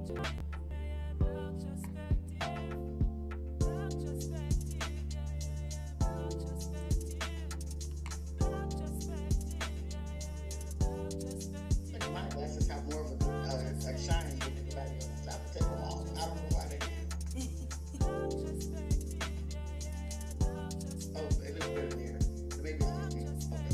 My glasses have more of a shine than anybody else. I have to take them off. I don't know why they Oh, it looks better there. So maybe it's just me. Okay.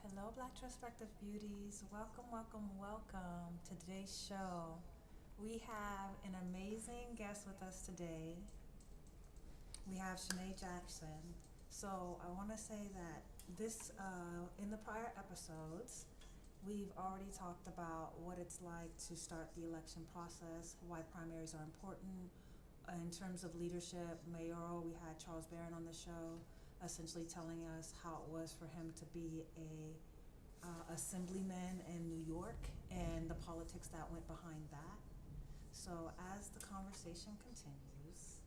Hello, Blactrospective beauties. Welcome, welcome, welcome to today's show. We have an amazing guest with us today. We have Chanae Jackson. So I want to say that in the prior episodes, we've already talked about what it's like to start the election process, why primaries are important. In terms of leadership, mayoral, we had Charles Barron on the show, essentially telling us how it was for him to be a assemblyman in New York and the politics that went behind that. So as the conversation continues,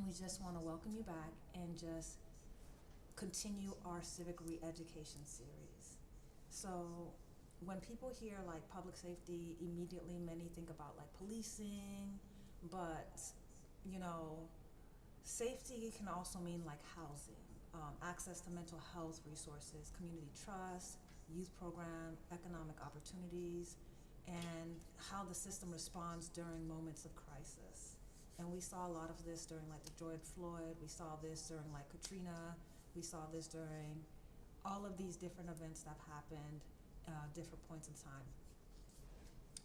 we just want to welcome you back and just continue our civic re-education series. So when people hear like public safety, immediately many think about like policing, but you know, safety can also mean like housing, access to mental health resources, community trust, youth program, economic opportunities, and how the system responds during moments of crisis. And we saw a lot of this during like the George Floyd, we saw this during like Katrina, we saw this during all of these different events that have happened different points in time.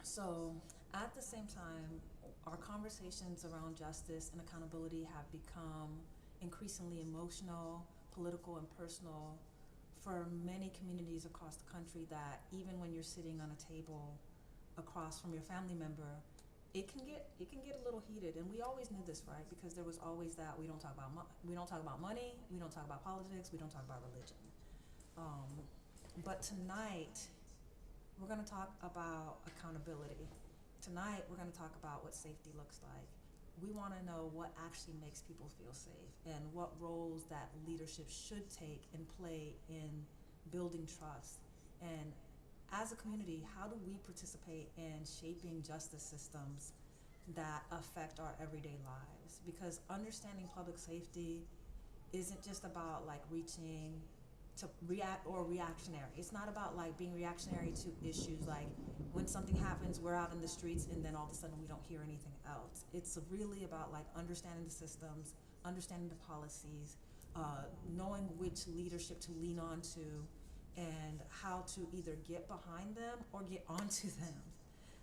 So at the same time, our conversations around justice and accountability have become increasingly emotional, political, and personal for many communities across the country, that even when you're sitting on a table across from your family member, it can get a little heated. And we always knew this, right? Because there was always that we don't talk about money, we don't talk about politics, we don't talk about religion. But tonight, we're going to talk about accountability. Tonight, we're going to talk about what safety looks like. We want to know what actually makes people feel safe and what roles that leadership should take and play in building trust. And as a community, how do we participate in shaping justice systems that affect our everyday lives? Because understanding public safety isn't just about like reaching to react or reactionary. It's not about like being reactionary to issues like when something happens, we're out in the streets and then all of a sudden we don't hear anything else. It's really about like understanding the systems, understanding the policies, knowing which leadership to lean on to, and how to either get behind them or get onto them.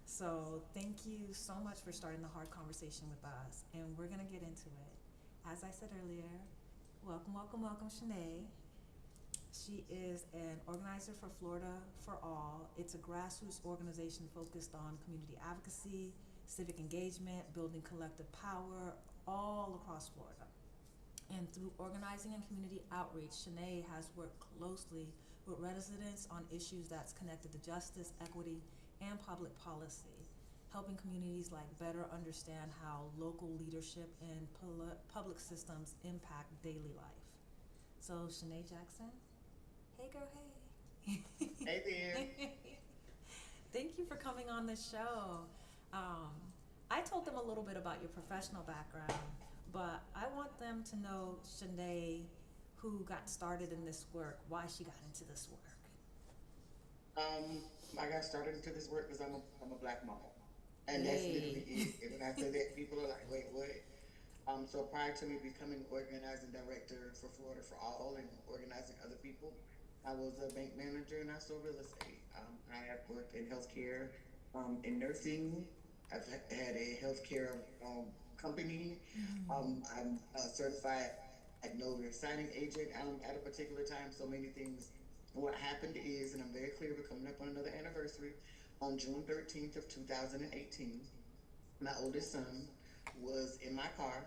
So thank you so much for starting the hard conversation with us, and we're gonna get into it. As I said earlier, welcome, welcome, welcome, Chanae. She is an organizer for Florida for All. It's a grassroots organization focused on community advocacy, civic engagement, building collective power all across Florida. And through organizing and community outreach, Chanae has worked closely with residents on issues that's connected to justice, equity, and public policy, helping communities like better understand how local leadership and public systems impact daily life. So Chanae Jackson, hey girl, hey. Hey there. Thank you for coming on the show. I told them a little bit about your professional background, but I want them to know Chanae, who got started in this work, why she got into this work. I got started into this work because I'm a black model, and that's literally Yay. it. And when I say that, people are like, "Wait, what?" So prior to me becoming organizing director for Florida for All and organizing other people, I was a bank manager and I sold real estate. I have worked in healthcare, in nursing. I've had a healthcare company. I'm certified at no signing agent at a particular time. So many things. What happened is, and I'm very clear, we're coming up on another anniversary. On June 13th of 2018, my oldest son was in my car,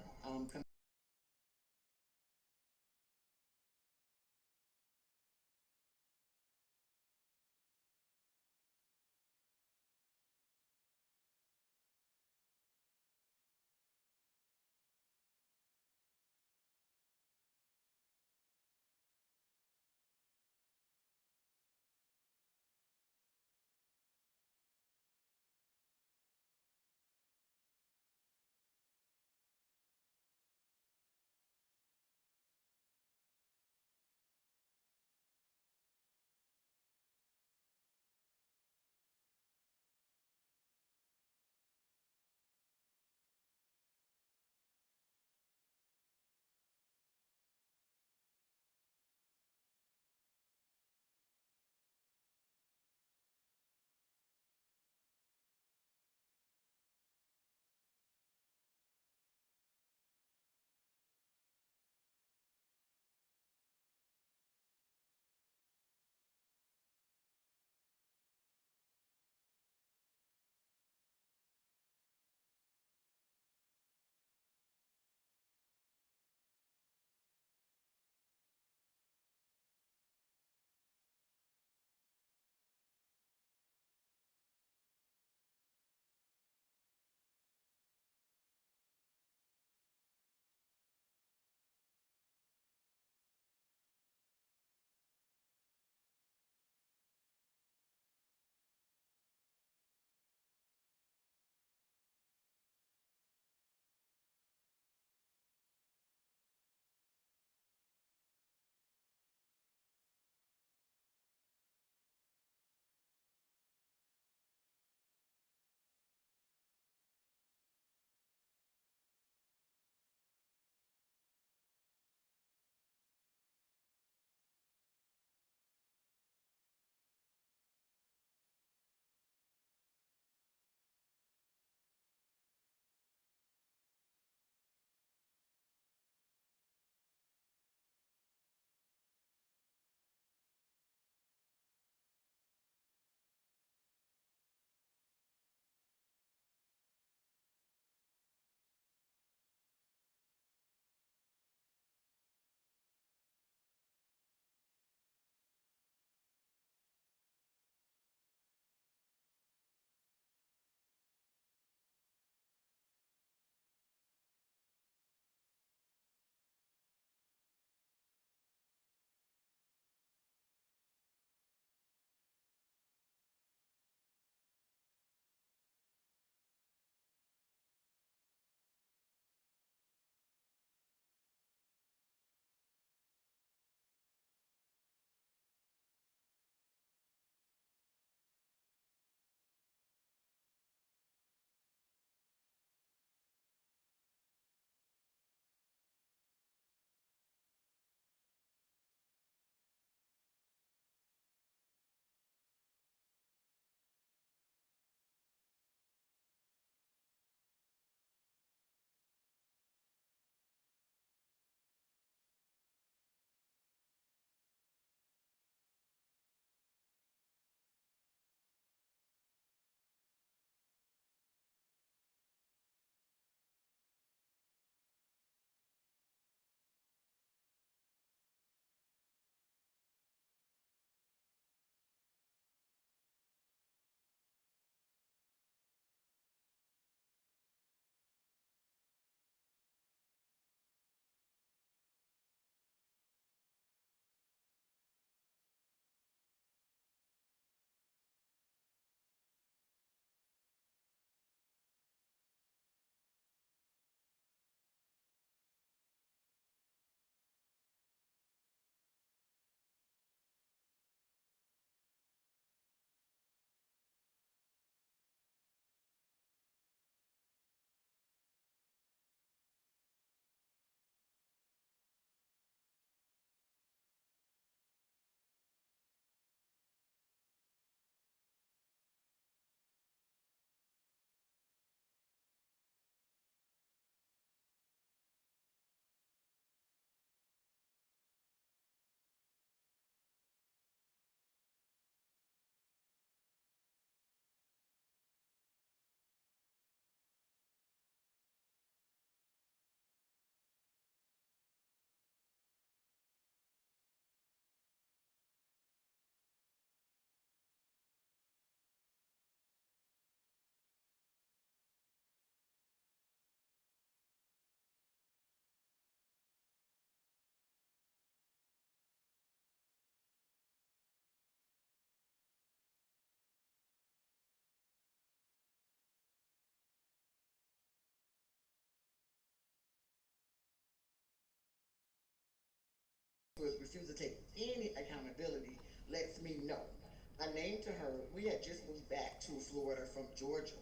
back to Florida from Georgia.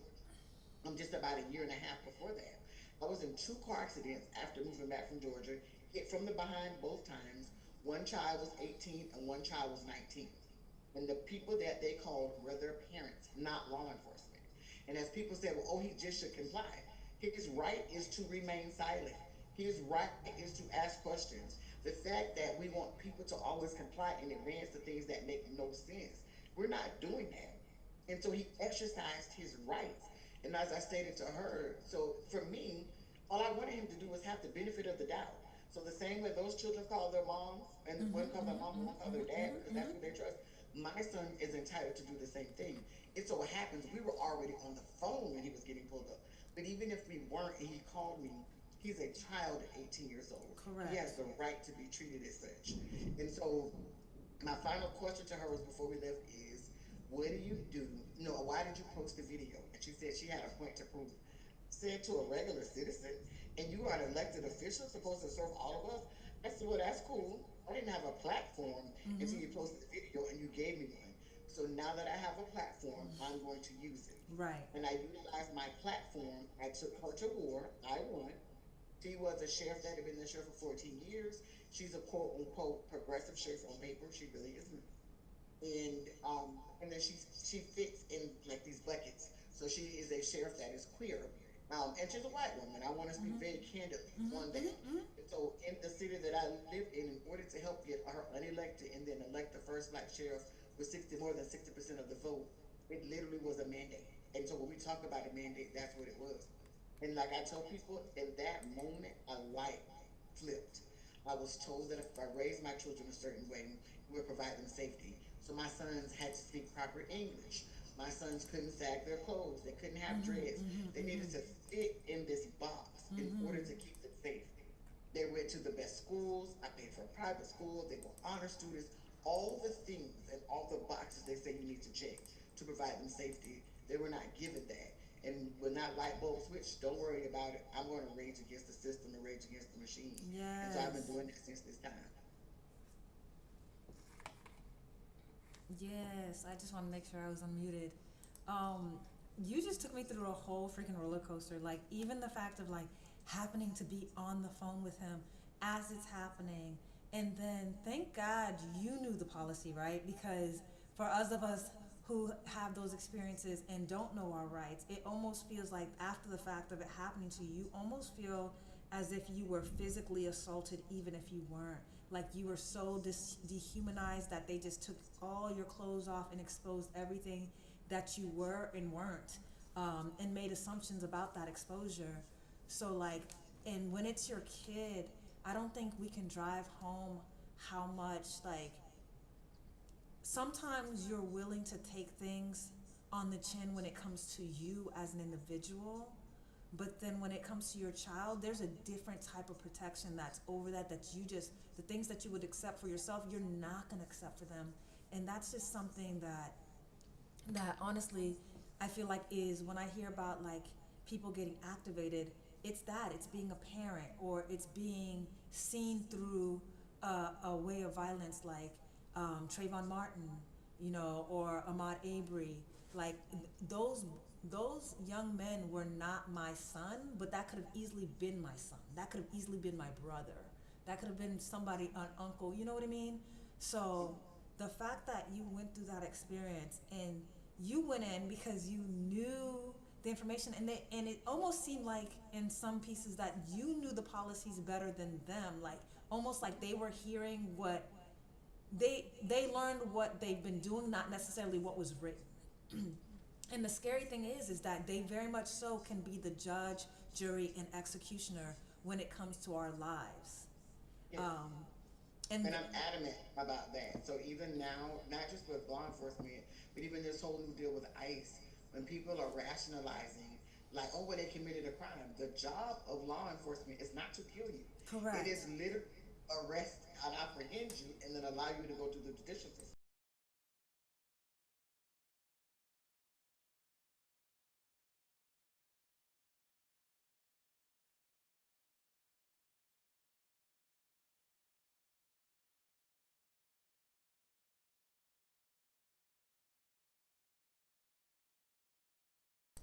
Just about a year and a half before that. I was in two car accidents after moving back from Georgia, hit from the behind both times. One child was 18 and one child was 19. And the people that they called were their parents, not law enforcement. And as people said, well, oh, he just should comply. His right is to remain silent. His right is to ask questions. The fact that we want people to always comply in advance to things that make no sense, we're not doing that. And so he exercised his rights. And as I stated to her, so for me, all I wanted him to do was have the benefit of the doubt. So the same way those children call their moms, and one call their mom, one call their dad, because that's who they trust. My son is entitled to do the same thing. It so happens we were already on the phone when he was getting pulled up. But even if we weren't, and he called me, he's a child at 18 years old. He Correct. has the right to be treated as such. And so my final question to her was before we left is, what do you do? No, why did you post the video? And she said she had a point to prove. Said to a regular citizen, and you are an elected official supposed to serve all of us. I said, well, that's cool. I didn't have a platform until you posted the video and you gave me one. So now that I have a platform, I'm going to use it. Right. And I utilized my platform. I took her to war. I won. She was a sheriff that had been the sheriff for 14 years. She's a quote unquote progressive sheriff on paper. She really isn't. And then she fits in like these buckets. So she is a sheriff that is queer. And she's a white woman. I want to speak very candidly on that. And so in the city that I live in order to help get her unelected and then elect the first black sheriff with 60 more than 60% of the vote, it literally was a mandate. And so when we talk about a mandate, that's what it was. And like I tell people, in that moment, a light flipped. I was told that if I raised my children a certain way, it would provide them safety. So my sons had to speak proper English. My sons couldn't sag their clothes. They couldn't have dreads. They needed to fit in this box in order to keep them safe. They went to the best schools. I paid for private schools. They were honor students. All the things and all the boxes they say you need to check to provide them safety, they were not given that. And when that light bulb switched, don't worry about it. I'm going to rage against the system and rage against the machine. And so I've been Yes. doing that since this time. Yes. I just want to make sure I was unmuted. Um, you just took me through a whole freaking roller coaster. Like even the fact of like happening to be on the phone with him as it's happening, and then thank God you knew the policy, right? Because for us who have those experiences and don't know our rights, it almost feels like after the fact of it happening to you, you almost feel as if you were physically assaulted, even if you weren't. Like you were so dehumanized that they just took all your clothes off and exposed everything that you were and weren't, and made assumptions about that exposure. So like, and when it's your kid, I don't think we can drive home how much like sometimes you're willing to take things on the chin when it comes to you as an individual, but then when it comes to your child, there's a different type of protection that's over that you just, the things that you would accept for yourself, you're not going to accept for them. And that's just something that honestly I feel like is when I hear about like people getting activated, it's being a parent or it's being seen through a way of violence like Trayvon Martin, or Ahmaud Arbery. Like those young men were not my son, but that could have easily been my son. That could have easily been my brother. That could have been somebody, an uncle. You know what I mean? So the fact that you went through that experience and you went in because you knew the information, and it almost seemed like in some pieces that you knew the policies better than them, like almost like they were hearing what they learned what they've been doing, not necessarily what was written. And the scary thing is that they very much so can be the judge, jury, and executioner when it comes to our lives. Yes. Um, and And I'm adamant about that. So even now, not just with law enforcement, but even this whole new deal with ICE, when people are rationalizing, like, oh, well, they committed a crime. The job of law enforcement is not to kill you. It correct. is literally arrest and apprehend you and then allow you to go to the judicial system.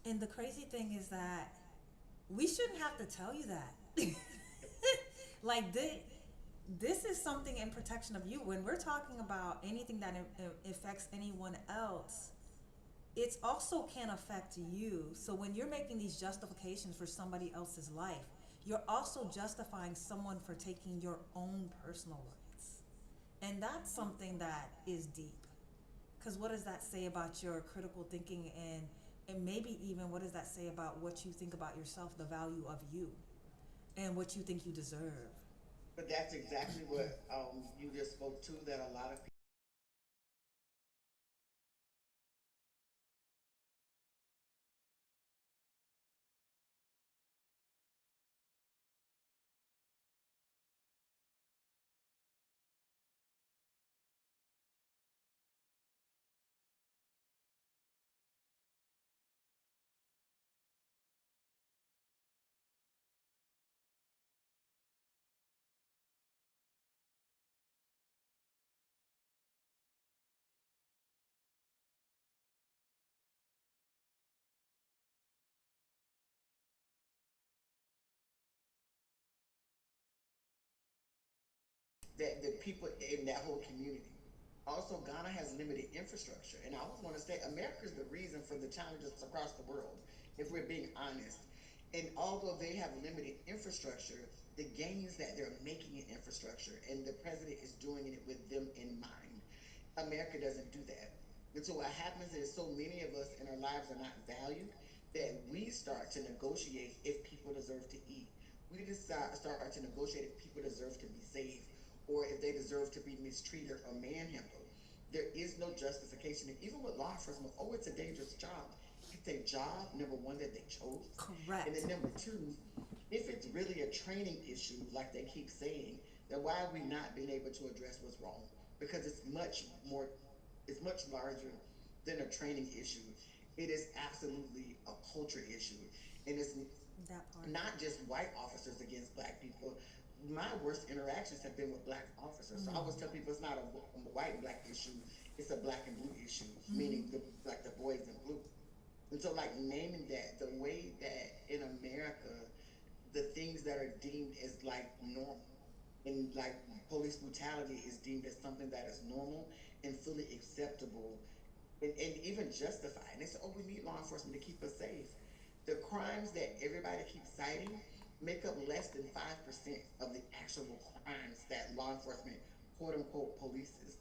And the crazy thing is that we shouldn't have to tell you that. Like this is something in protection of you. When we're talking about anything that affects anyone else, it's also can affect you. So when you're making these justifications for somebody else's life, you're also justifying someone for taking your own personal rights. And that's something that is deep. Because what does that say about your critical thinking, and maybe even what does that say about what you think about yourself, the value of you, and what you think you deserve? But that's exactly what you just spoke to. That a lot of that people in that whole community. Also, Ghana has limited infrastructure, and I always want to say America is the reason for the challenges across the world, if we're being honest. And although they have limited infrastructure, the gains that they're making in infrastructure, and the president is doing it with them in mind. America doesn't do that. And so what happens is so many of us in our lives are not valued that we start to negotiate if people deserve to eat. We start to negotiate if people deserve to be safe or if they deserve to be mistreated or manhandled. There is no justification. And even with law enforcement, oh, it's a dangerous job. It's a job, number one, that they chose. And Correct. then number two, if it's really a training issue, like they keep saying, then why have we not been able to address what's wrong? Because it's much larger than a training issue. It is absolutely a culture issue. And it's That part. not just white officers against black people. My worst interactions have been with black officers. So I always tell people it's not a white and black issue, it's a black and blue issue, meaning like the boys in blue. And so, like, naming that the way that in America, the things that are deemed as like normal and like police brutality is deemed as something that is normal and fully acceptable and even justified. And they say, oh, we need law enforcement to keep us safe. The crimes that everybody keeps citing make up less than 5% of the actual crimes that law enforcement, quote unquote, polices.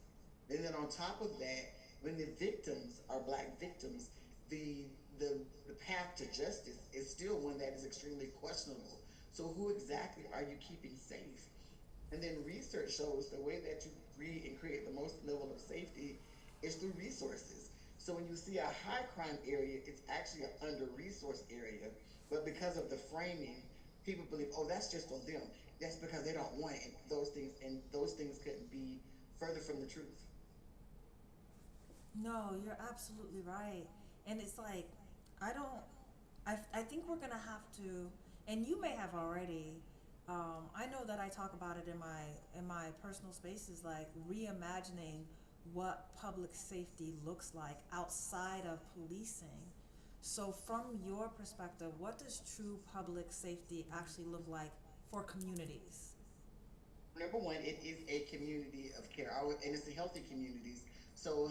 And then on top of that, when the victims are black victims, the the path to justice is still one that is extremely questionable. So who exactly are you keeping safe? And then research shows the way that you breed and create the most level of safety is through resources. So when you see a high crime area, it's actually an under resourced area. But because of the framing, people believe, oh, that's just on them. That's because they don't want it. And those things couldn't be further from the truth. No, you're absolutely right. And it's like, I don't, I think we're gonna have to, and you may have already, I know that I talk about it in my personal spaces, like reimagining what public safety looks like outside of policing. So from your perspective, what does true public safety actually look like for communities? Number one, it is a community of care, and it's a healthy communities. So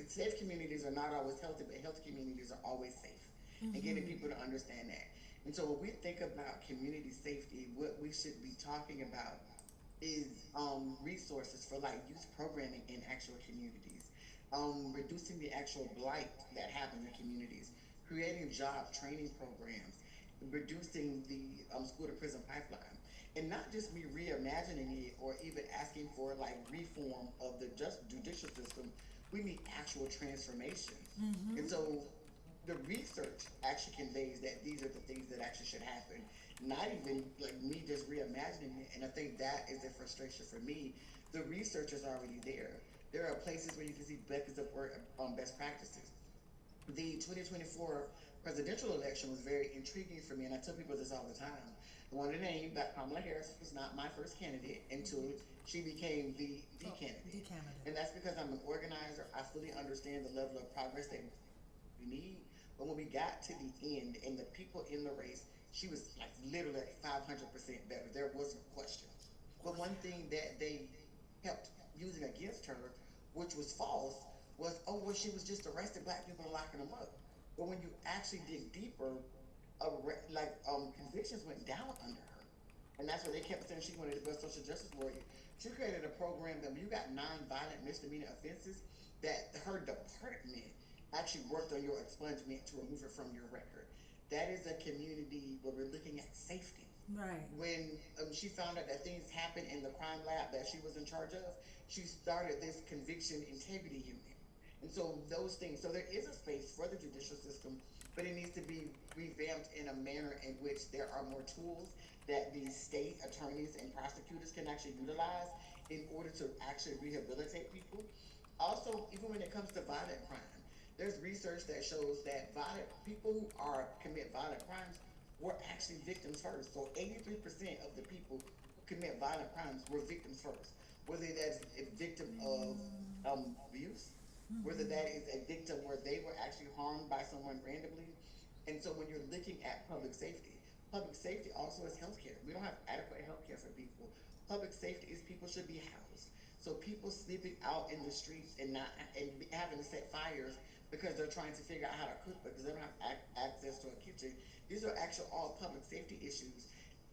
safe communities are not always healthy, but healthy communities are always safe, and getting Mm-hmm. people to understand that. And so, when we think about community safety, what we should be talking about is resources for like youth programming in actual communities, reducing the actual blight that happens in communities, creating job training programs, reducing the school to prison pipeline, and not just me reimagining it or even asking for like reform of the just judicial system. We need actual transformation, and Mm-hmm. so the research actually conveys that these are the things that actually should happen, not even like me just reimagining it. And I think that is the frustration for me. The research is already there. There are places where you can see buckets of work on best practices. The 2024 presidential election was very intriguing for me, and I tell people this all the time. I want to name that Kamala Harris was not my first candidate until she became the Oh, the candidate. candidate. And that's because I'm an organizer. I fully understand the level of progress that we need, But when we got to the end and the people in the race, she was like literally 500% better. There wasn't a question. But one thing that they kept using against her, which was false, was, oh, well, she was just arresting black people and locking them up. But when you actually dig deeper, convictions went down under her. And that's what they kept saying, she wanted to be a social justice warrior. She created a program that when you got non-violent misdemeanor offenses, that her department actually worked on your expungement to remove it from your record. That is a community where we're looking at safety. Right. When she found out that things happened in the crime lab that she was in charge of, she started this conviction integrity unit. And so those things, so there is a space for the judicial system, but it needs to be revamped in a manner in which there are more tools that the state attorneys and prosecutors can actually utilize in order to actually rehabilitate people. Also, even when it comes to violent crime, there's research that shows that violent people who are commit violent crimes were actually victims first. So 83% of the people who commit violent crimes were victims first. Whether that's a victim of abuse, whether that is a victim where they were actually harmed by someone randomly. And so when you're looking at public safety also is healthcare. We don't have adequate healthcare for people. Public safety is people should be housed. So people sleeping out in the streets and not and having to set fires because they're trying to figure out how to cook because they don't have access to a kitchen. These are actual all public safety issues.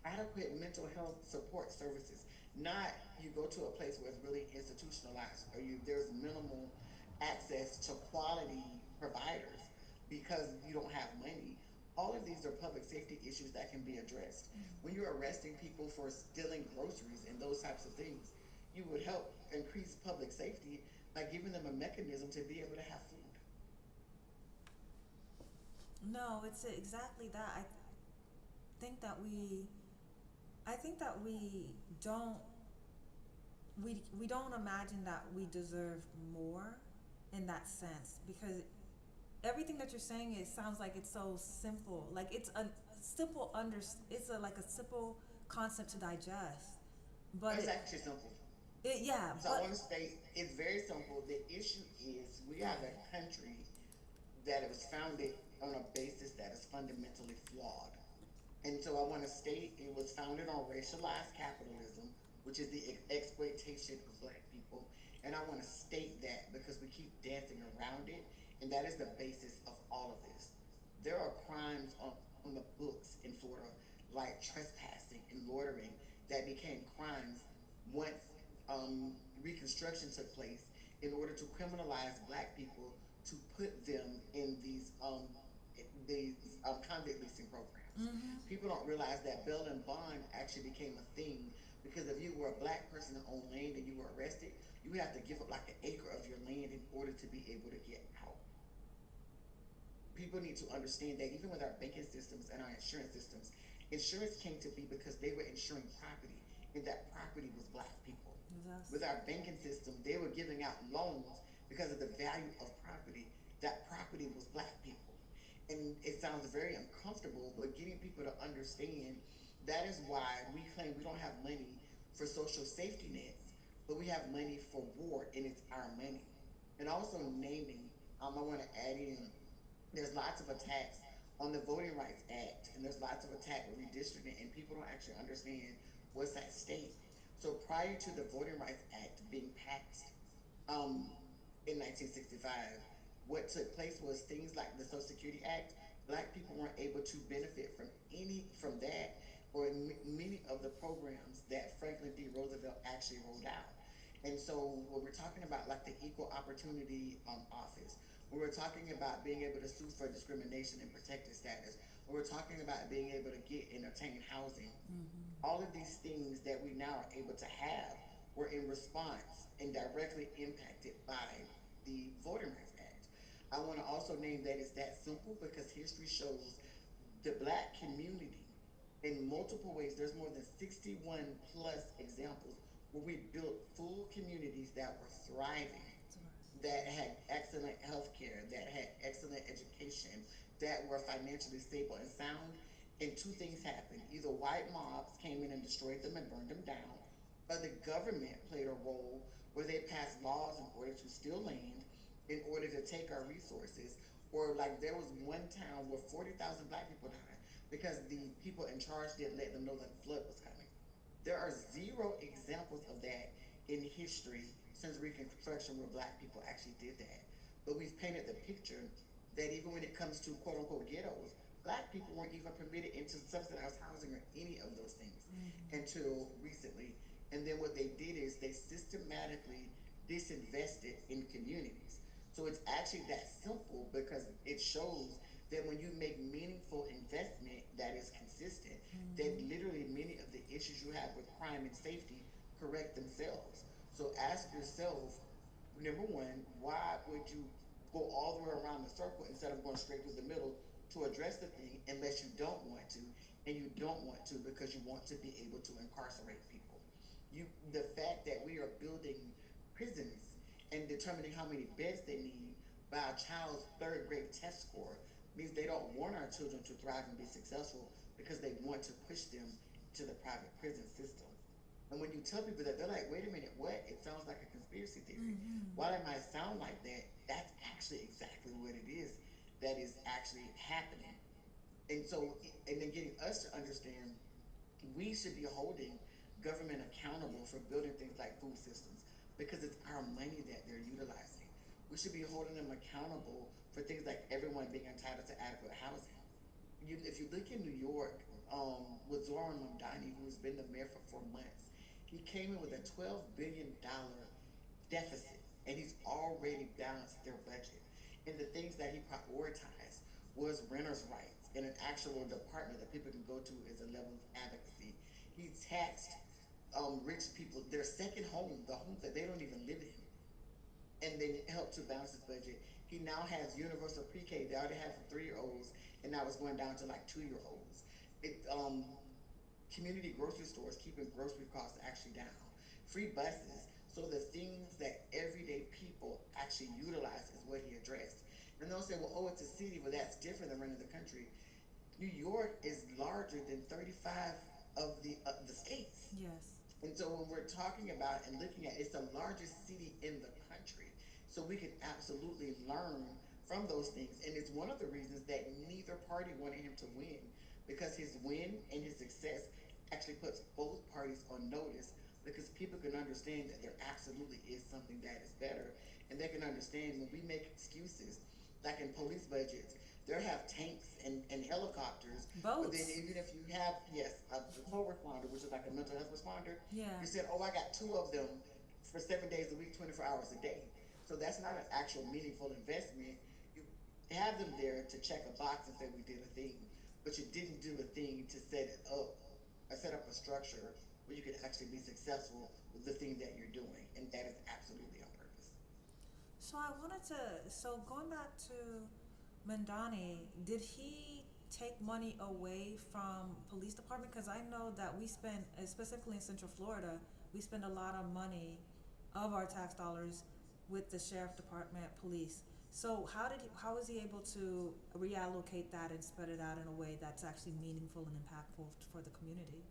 Adequate mental health support services. Not you go to a place where it's really institutionalized or there's minimal access to quality providers because you don't have money. All of these are public safety issues that can be addressed. When you're arresting people for stealing groceries and those types of things, you would help increase public safety by giving them a mechanism to be able to have food. No, it's exactly that. Think that we, I think that don't, we don't imagine that we deserve more in that sense because everything that you're saying it sounds like it's so simple. Like it's a simple it's a like a simple concept to digest. But It's actually simple. yeah, So I but want to state it's very simple. The issue is we yeah. have a country that it was founded on a basis that is fundamentally flawed. And so I want to state it was founded on racialized capitalism, which is the exploitation of black people. And I want to state that because we keep dancing around it, and that is the basis of all of this. There are crimes on the books in Florida, like trespassing and loitering, that became crimes once Reconstruction took place in order to criminalize black people to put them in these convict leasing programs. Mhm. People don't realize that bail and bond actually became a thing because if you were a black person that owned land and you were arrested, you would have to give up like an acre of your land in order to be able to get out. People need to understand that even with our banking systems and our insurance systems, insurance came to be because they were insuring property, and that property was black people. Yes. With our banking system, they were giving out loans because of the value of property. That property was black people. And it sounds very uncomfortable, but getting people to understand that is why we claim we don't have money for social safety nets, but we have money for war, and it's our money. And also naming, I want to add in, there's lots of attacks on the Voting Rights Act, and there's lots of attack with redistricting, and people don't actually understand what's at stake. So prior to the Voting Rights Act being passed um, in 1965, what took place was things like the Social Security Act. Black people weren't able to benefit from that or many of the programs that Franklin D. Roosevelt actually rolled out. And so when we're talking about like the Equal Opportunity Office, when we're talking about being able to sue for discrimination and protected status, when we're talking about being able to get and obtain housing, all of these things that we now are able to have were in response and directly impacted by the Voting Rights Act. I want to also name that it's that simple because history shows the black community in multiple ways. There's more than 61 plus examples where we built full communities that were thriving, that had excellent health care, that had excellent education, that were financially stable and sound. And two things happened. Either white mobs came in and destroyed them and burned them down, or the government played a role where they passed laws in order to steal land, in order to take our resources, Or like there was one town where 40,000 black people died because the people in charge didn't let them know that the flood was coming. There are zero examples of that in history since Reconstruction where black people actually did that. But we've painted the picture that even when it comes to quote unquote ghettos, black people weren't even permitted into subsidized housing or any of those things Mm-hmm. until recently. And then what they did is they systematically disinvested in communities. So it's actually that simple because it shows that when you make meaningful investment that is consistent, that Mm-hmm. literally many of the issues you have with crime and safety correct themselves. So ask yourself, number one, why would you go all the way around the circle instead of going straight through the middle to address the thing unless you don't want to, and you don't want to because you want to be able to incarcerate people. You the fact that we are building prisons and determining how many beds they need by a child's third grade test score means they don't want our children to thrive and be successful because they want to push them to the private prison system. And when you tell people that, they're like, wait a minute, what? It sounds like a conspiracy theory. Mm-hmm. While it might sound like that, that's actually exactly what it is that is actually happening. And so, and then getting us to understand we should be holding government accountable for building things like food systems because it's our money that they're utilizing. We should be holding them accountable for things like everyone being entitled to adequate housing. If you look in New York, with Zoran Mamdani, who's been the mayor for 4 months, he came in with a $12 billion deficit, and he's already balanced their budget. And the things that he prioritized was renters' rights and an actual department that people can go to as a level of advocacy. He taxed rich people their second home, the homes that they don't even live in, and then helped to balance his budget. He now has universal pre-K. They already have for 3 year olds, and now it's going down to like 2 year olds. It community grocery stores keeping grocery costs actually down. Free buses. So the things that everyday people actually utilize is what he addressed. And they'll say, well, oh, it's a city, but that's different than running the country. New York is larger than 35 of the states. Yes. And so when we're talking about and looking at it's the largest city in the country. So we can absolutely learn from those things. And it's one of the reasons that neither party wanted him to win because his win and his success actually puts both parties on notice because people can understand that there absolutely is something that is better. And they can understand when we make excuses, like in police budgets, they have tanks and helicopters, but then Boats. even if you have, yes, a co-responder, which is like a mental health responder, Yeah. you said, oh, I got two of them for 7 days a week, 24 hours a day. So that's not an actual meaningful investment. You have them there to check a box and say we did a thing, but you didn't do a thing to set it up, or set up a structure where you could actually be successful with the thing that you're doing, and that is absolutely on purpose. So I wanted to. So going back to Mandani, did he take money away from police department? Because I know that we spend, specifically in Central Florida, we spend a lot of money of our tax dollars with the sheriff department, police. So how was he able to reallocate that and spread it out in a way that's actually meaningful and impactful for the community?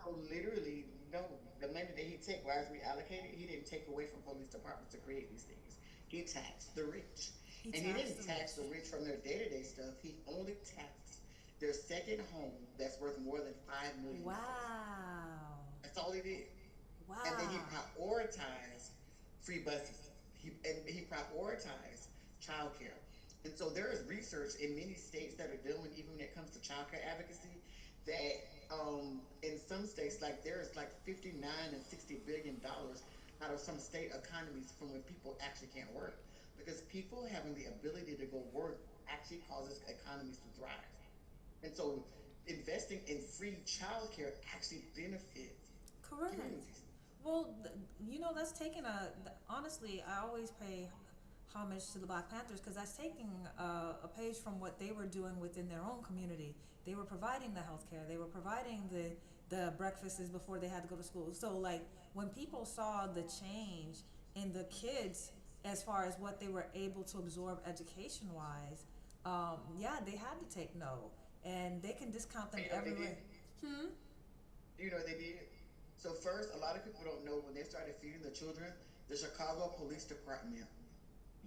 So literally, no, the money that he took, why is reallocated? He didn't take away from police departments to create these things. He taxed the rich. He And he taxed didn't the tax rich. the rich from their day-to-day stuff. He only taxed their second home that's worth more than $5 million. Wow. That's all he did. And then he Wow. prioritized free buses. He prioritized childcare. And so there is research in many states that are doing, even when it comes to childcare advocacy, that in some states, like there's like 59 and $60 billion out of some state economies from when people actually can't work. Because people having the ability to go work actually causes economies to thrive. And so investing in free childcare actually benefits Correct. communities. Well, that's taking honestly, I always pay homage to the Black Panthers because that's taking a page from what they were doing within their own community. They were providing the health care, they were providing the breakfasts before they had to go to school. So, like, when people saw the change in the kids as far as what they were able to absorb education wise, yeah, they had to take note. And they can discount And them you know what they did? everywhere. Hmm? You know what they did? So first, a lot of people don't know when they started feeding the children, the Chicago Police Department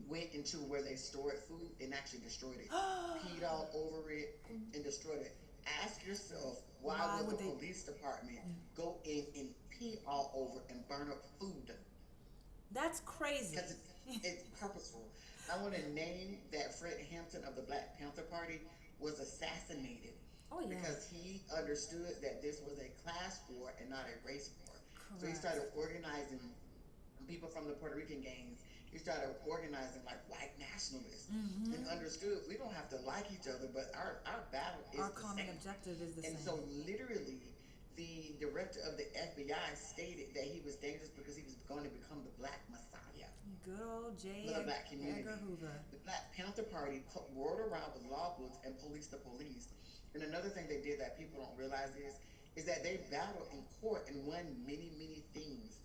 went into where they stored food and actually destroyed it, peed all over it, and destroyed it. Ask yourself, why Why would the would they? police department go in and pee all over and burn up food? That's Because crazy. it's purposeful. I want to name that Fred Hampton of the Black Panther Party was assassinated Oh yeah, because he understood that this was a class war and not a race war. So he correct. started organizing people from the Puerto Rican gangs. He started organizing like white nationalists and Mm-hmm. understood we don't have to like each other, but our battle is Our the common same. objective is the And same. so, literally, the director of the FBI stated that he was dangerous because he was going to become the Black Messiah Good old for J. the Black Edgar community. Hoover. The Black Panther Party rode around with law books and policed the police. And another thing they did that people don't realize is that they battled in court and won many, many things.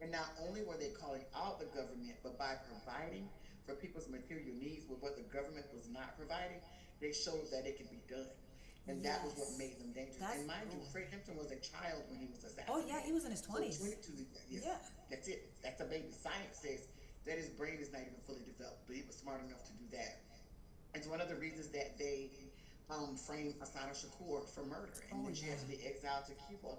And not only were they calling out the government, but by providing for people's material needs with what the government was not providing, they showed that it could be done. And that was what Yes. made them dangerous. That's And mind you, oh. Fred Hampton was a child when he was Oh yeah, he assassinated. was in his So 20s. 22, yes, Yeah. that's it. That's a baby. Science says that his brain is not even fully developed, but he was smart enough to do that. It's one of the reasons that they framed Asana Shakur for murder, and Oh then she yeah. had to be exiled to Cuba.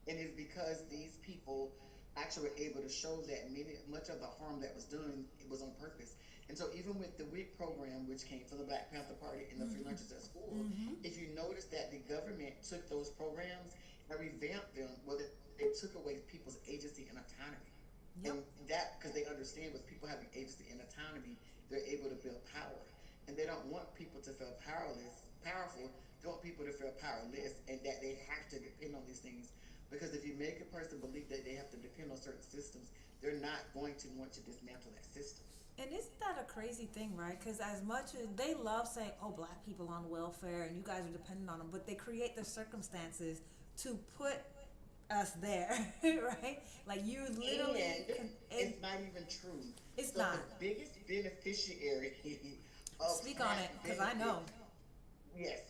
And it's because these people actually were able to show that much of the harm that was done it was on purpose. And so, even with the WIC program, which came from the Black Panther Party and the free Mm-hmm. lunches at school, Mm-hmm. if you notice that the government took those programs and revamped them, well, they took away people's agency and autonomy. And Yep. that, because they understand with people having agency and autonomy, they're able to build power. And they don't want people to feel powerful. They want people to feel powerless, and that they have to depend on these things. Because if you make a person believe that they have to depend on certain systems, they're not going to want to dismantle that system. And isn't that a crazy thing, right? Because as much as they love saying, "Oh, black people on welfare," and you guys are dependent on them, but they create the circumstances to put us there, right? Like you literally, And and it's not even true. it's So not. the biggest beneficiary of Speak on it, SNAP cause I know. benefits, yes,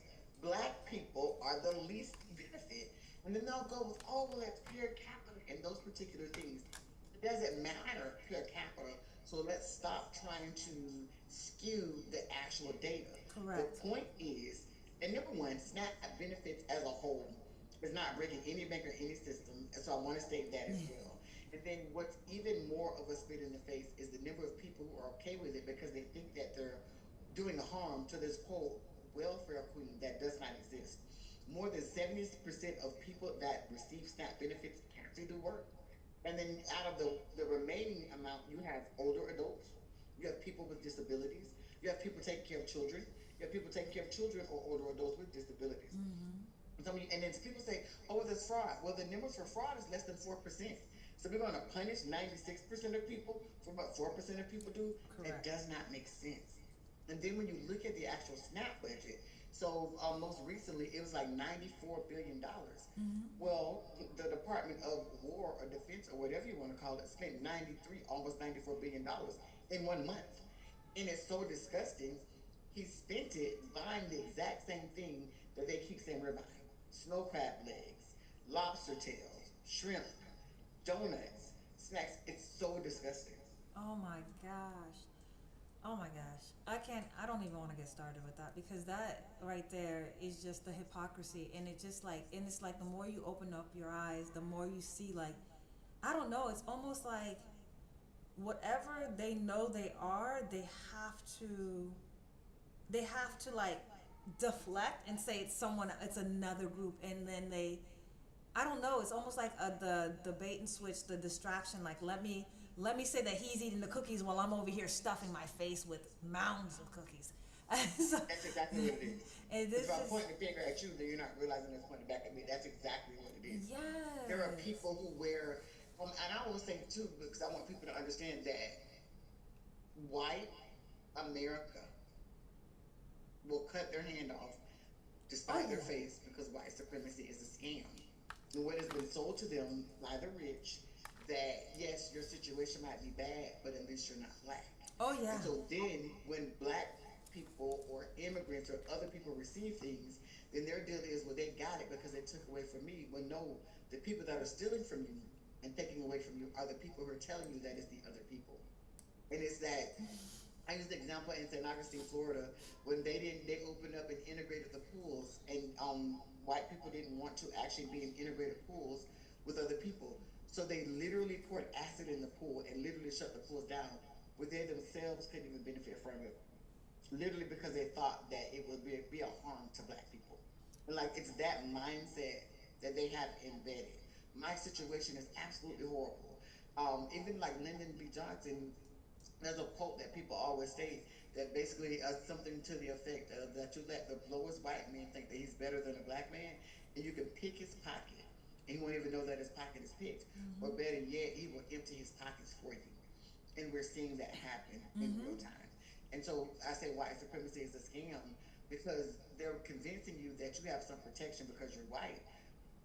black people are the least benefit. And then they'll go with, oh, well, it's pure capital and those particular things. It doesn't matter, pure capital. So let's stop trying to skew the actual data. The Correct. point is, and number one, SNAP benefits as a whole is not breaking any bank or any system. And so I want to state that as well. And then what's even more of a spit in the face is the number of people who are okay with it because they think that they're doing harm to this quote welfare queen that does not exist. More than 70% of people that receive SNAP benefits actually do work. And then out of the remaining amount, you have older adults, you have people with disabilities, you have people taking care of children, you have people taking care of children or older adults with disabilities. Mm-hmm. And then people say, oh, well, there's fraud. Well, the numbers for fraud is less than 4%. So we're going to punish 96% of people for what 4% of people do? It Correct. does not make sense. And then when you look at the actual SNAP budget, so most recently it was like $94 billion. Mm-hmm. Well, the Department of War or Defense or whatever you want to call it spent 93, almost $94 billion in 1 month. And it's so disgusting. He spent it buying the exact same thing that they keep saying we're buying: snow crab legs, lobster tails, shrimp, donuts, snacks. It's so disgusting. Oh my gosh. Oh my gosh. I don't even want to get started with that because that right there is just the hypocrisy. And it just like, and it's like the more you open up your eyes, the more you see, like, I don't know, it's almost like whatever they know they are, they have to like deflect and say it's someone, it's another group. And then I don't know. It's almost like the bait and switch, the distraction. Like let me say that he's eating the cookies while I'm over here stuffing my face with mounds of cookies. So, That's exactly what it is. and If this I'm is pointing the finger at you, then you're not realizing it's pointing back at me. That's exactly what it is. There are yes. people who wear, and I will say too, because I want people to understand that white America will cut their hand off to Oh spite their yeah. face because white supremacy is a scam. And what has been sold to them by the rich that yes, your situation might be bad, but at least you're not black. Oh yeah. And so then when black people or immigrants or other people receive things, then their deal is, well, they got it because they took away from me. Well, no, the people that are stealing from you and taking away from you are the people who are telling you that it's the other people. And it's that I use the example in St. Augustine, Florida, when they opened up and integrated the pools, and white people didn't want to actually be in integrated pools with other people, so they literally poured acid in the pool and literally shut the pools down, where they themselves couldn't even benefit from it, literally because they thought that it would be a harm to black people. And like it's that mindset that they have embedded. My situation is absolutely horrible. Even like Lyndon B. Johnson, there's a quote that people always say that basically something to the effect of that you let the lowest white man think that he's better than a black man, and you can pick his pocket, and he won't even know that his pocket is picked. Or Mm-hmm. better yet, he will empty his pockets for you, and we're seeing that happen in Mm-hmm. real time. And so I say white supremacy is a scam because they're convincing you that you have some protection because you're white,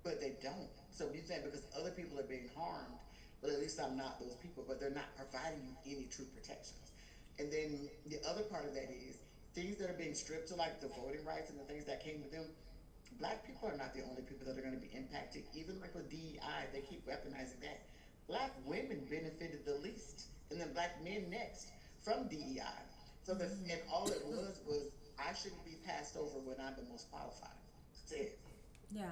but they don't. So you think because other people are being harmed, well, at least I'm not those people, but they're not providing you any true protections. And then the other part of that is things that are being stripped to like the voting rights and the things that came with them. Black people are not the only people that are going to be impacted. Even like with DEI, they keep weaponizing that. Black women benefited the least, and then black men next from DEI. So the and all it was I shouldn't be passed over when I'm the most qualified. That's it. Yeah.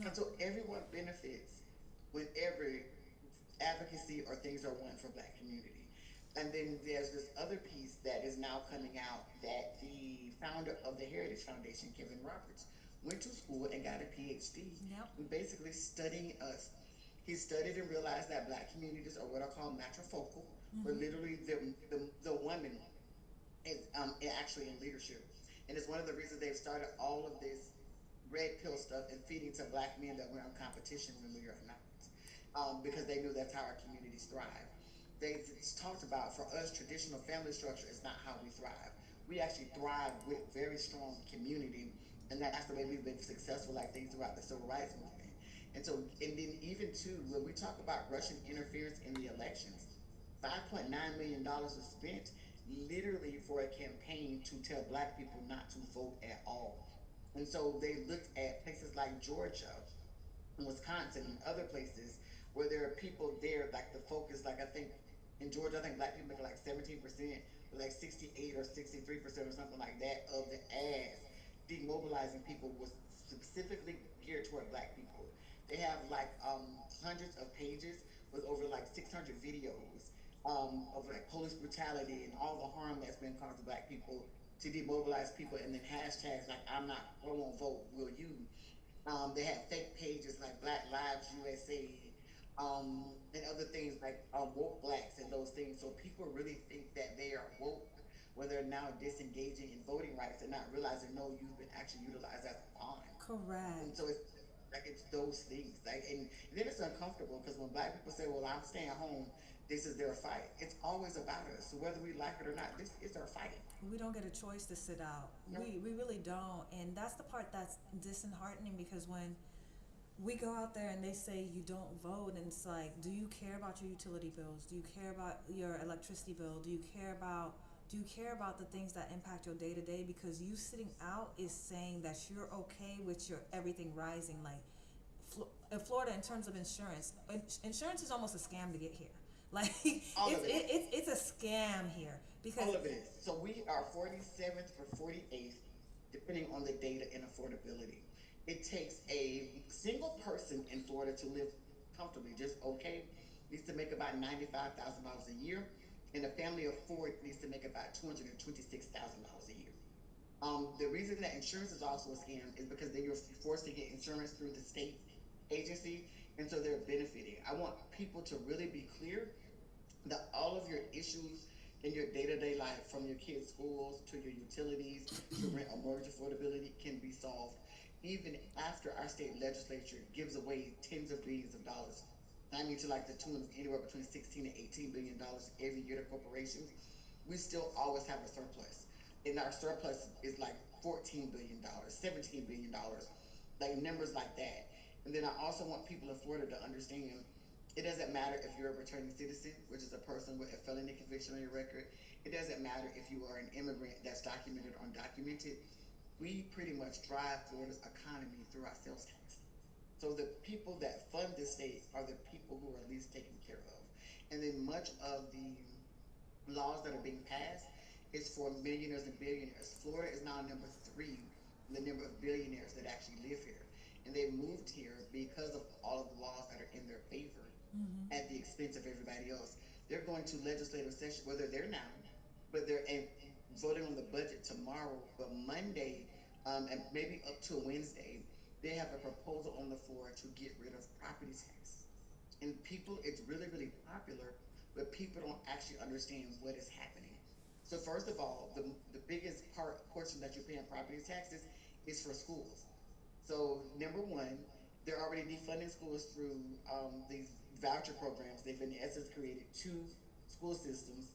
No. And so everyone benefits whenever advocacy or things are won for black community. And then there's this other piece that is now coming out that the founder of the Heritage Foundation, Kevin Roberts, went to school and got a PhD Yep. in basically studying us. He studied and realized that black communities are what are called matrifocal, where Mm-hmm. literally the woman is actually in leadership. And it's one of the reasons they've started all of this red pill stuff and feeding to black men that we're in competition when we are not, because they knew that's how our communities thrive. They talked about for us traditional family structure is not how we thrive. We actually thrive with very strong community, and that's the way we've been successful like things throughout the civil rights movement. And so, and then even too, when we talk about Russian interference in the elections, $5.9 million was spent literally for a campaign to tell black people not to vote at all. And so they looked at places like Georgia and Wisconsin and other places where there are people there, like the focus, like I think in Georgia, I think black people make like 17%, but like 68 or 63% or something like that of the ads demobilizing people was specifically geared toward black people. They have like hundreds of pages with over like 600 videos of like police brutality and all the harm that's been caused to black people to demobilize people, and then hashtags like I won't vote, will you? They had fake pages like Black Lives USA, and other things like woke blacks and those things. So people really think that they are woke when they're now disengaging in voting rights and not realizing no, you've been actually utilized as a pawn. And Correct. so it's like it's those things. Like and then it's uncomfortable because when black people say, "Well, I'm staying home," this is their fight. It's always about us. So whether we like it or not, this is our fight. We don't get a choice to sit out. No, We really don't. And that's the part that's disheartening because when we go out there and they say you don't vote and it's like, do you care about your utility bills? Do you care about your electricity bill? Do you care about the things that impact your day to day? Because you sitting out is saying that you're okay with your everything rising. Like in Florida, in terms of insurance, insurance is almost a scam to get here. Like all of it is. it's a scam here because All of it is. So we are 47th or 48th, depending on the data and affordability. It takes a single person in Florida to live comfortably, just okay, needs to make about $95,000 a year, and a family of four needs to make about $226,000 a year. The reason that insurance is also a scam is because then you're forced to get insurance through the state agency, and so they're benefiting. I want people to really be clear that all of your issues in your day-to-day life, from your kids' schools to your utilities to rent or mortgage affordability, can be solved even after our state legislature gives away tens of billions of dollars. I mean, to like the tune of anywhere between 16 and $18 billion every year to corporations. We still always have a surplus, and our surplus is like $14 billion, $17 billion, like numbers like that. And then I also want people in Florida to understand it doesn't matter if you're a returning citizen, which is a person with a felony conviction on your record. It doesn't matter if you are an immigrant that's documented or undocumented. We pretty much drive Florida's economy through our sales tax. So the people that fund this state are the people who are least taken care of. And then much of the laws that are being passed is for millionaires and billionaires. Florida is now number three in the number of billionaires that actually live here. And they moved here because of all of the laws that are in their favor Mm-hmm. at the expense of everybody else. They're going to legislative session, whether they're now, but they're voting on the budget tomorrow. But Monday, and maybe up to Wednesday, they have a proposal on the floor to get rid of property tax. And people, it's really, really popular, but people don't actually understand what is happening. So first of all, the biggest portion that you pay in property taxes is for schools. So number one, they're already defunding schools through these voucher programs. They've in essence created two school systems,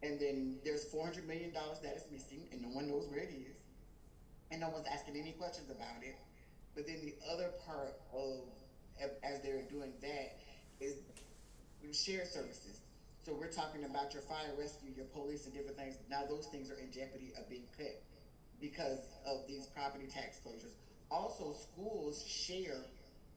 and then there's $400 million that is missing, and no one knows where it is, and no one's asking any questions about it. But then the other part of as they're doing that is shared services. So we're talking about your fire rescue, your police, and different things. Now those things are in jeopardy of being cut because of these property tax closures. Also, schools share